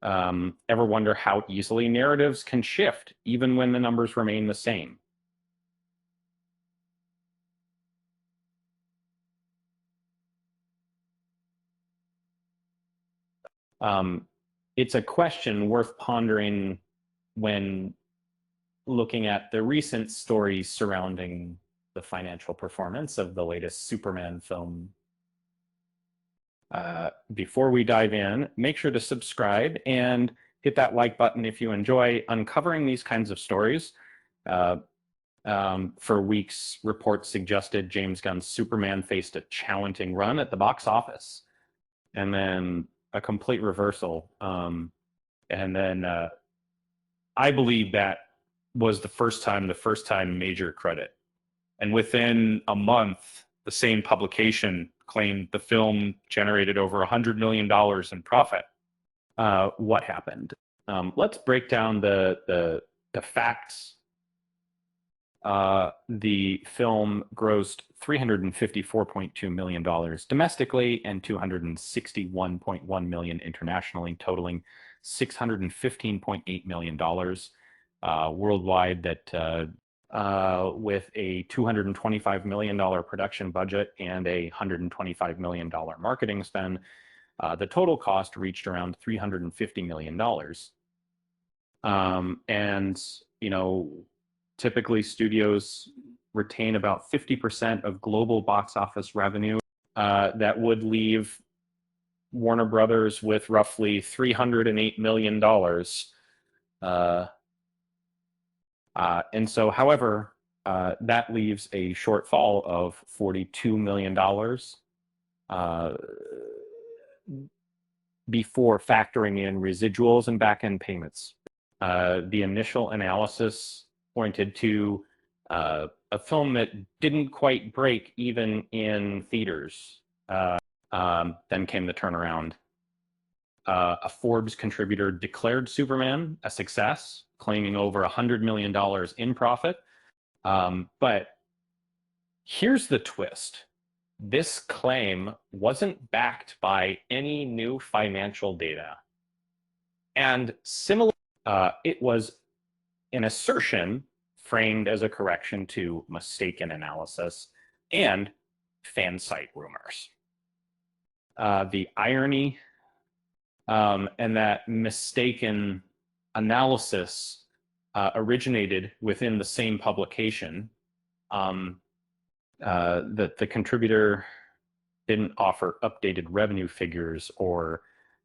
Ever wonder how easily narratives can shift even when the numbers remain the same? Um, it's a question worth pondering when looking at the recent stories surrounding the financial performance of the latest Superman film. Before we dive in, make sure to subscribe and hit that like button if you enjoy uncovering these kinds of stories. Uh, for weeks, reports suggested James Gunn's Superman faced a challenging run at the box office, and then a complete reversal. And then I believe that was the first time major credit. And within a month, the same publication claimed the film generated over $100 million in profit. What happened? Let's break down the facts. The film grossed $354.2 million domestically and $261.1 million internationally, totaling $615.8 million worldwide. That with a $225 million production budget and a $125 million marketing spend, the total cost reached around $350 million. And, you know, typically studios retain about 50% of global box office revenue. That would leave Warner Brothers with roughly $308 million. And so, however, that leaves a shortfall of $42 million before factoring in residuals and back-end payments. The initial analysis pointed to a film that didn't quite break even in theaters. Then came the turnaround. A Forbes contributor declared Superman a success, claiming over $100 million in profit. But here's the twist. This claim wasn't backed by any new financial data. And similarly, it was an assertion framed as a correction to mistaken analysis and fan site rumors. The irony and that mistaken analysis originated within the same publication. The contributor didn't offer updated revenue figures or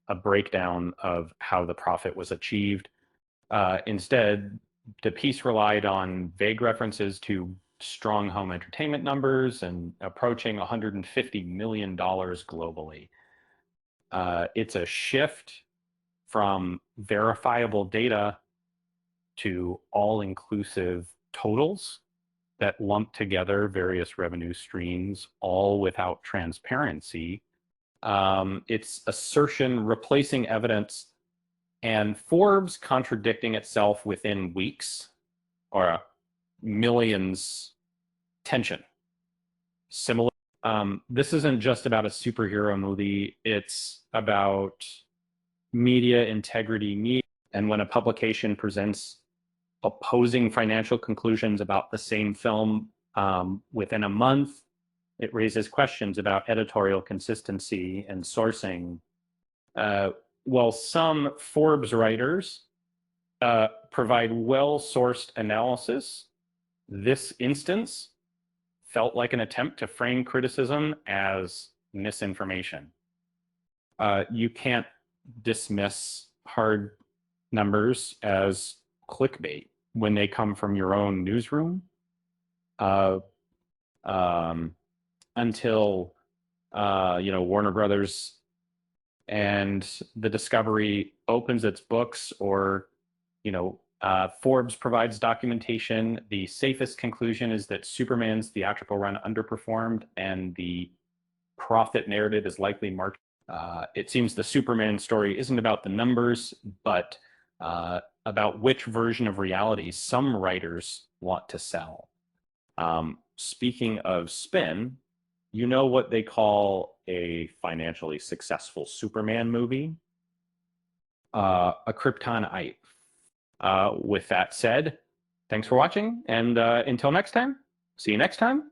a breakdown of how the profit was achieved. Instead, the piece relied on vague references to strong home entertainment numbers and approaching $150 million globally. It's a shift from verifiable data to all-inclusive totals that lump together various revenue streams, all without transparency. It's assertion replacing evidence, and Forbes contradicting itself within weeks or millions. Tension. Similar. This isn't just about a superhero movie. It's about media integrity. And when a publication presents opposing financial conclusions about the same film within a month, it raises questions about editorial consistency and sourcing. While some Forbes writers provide well-sourced analysis, this instance felt like an attempt to frame criticism as misinformation. You can't dismiss hard numbers as clickbait when they come from your own newsroom. Until Warner Brothers and the Discovery opens its books, or Forbes provides documentation, the safest conclusion is that Superman's theatrical run underperformed and the profit narrative is likely marked. It seems the Superman story isn't about the numbers, but about which version of reality some writers want to sell. Speaking of spin, you know what they call a financially successful Superman movie? a kryptonite. With that said, thanks for watching, and until next time, see you next time.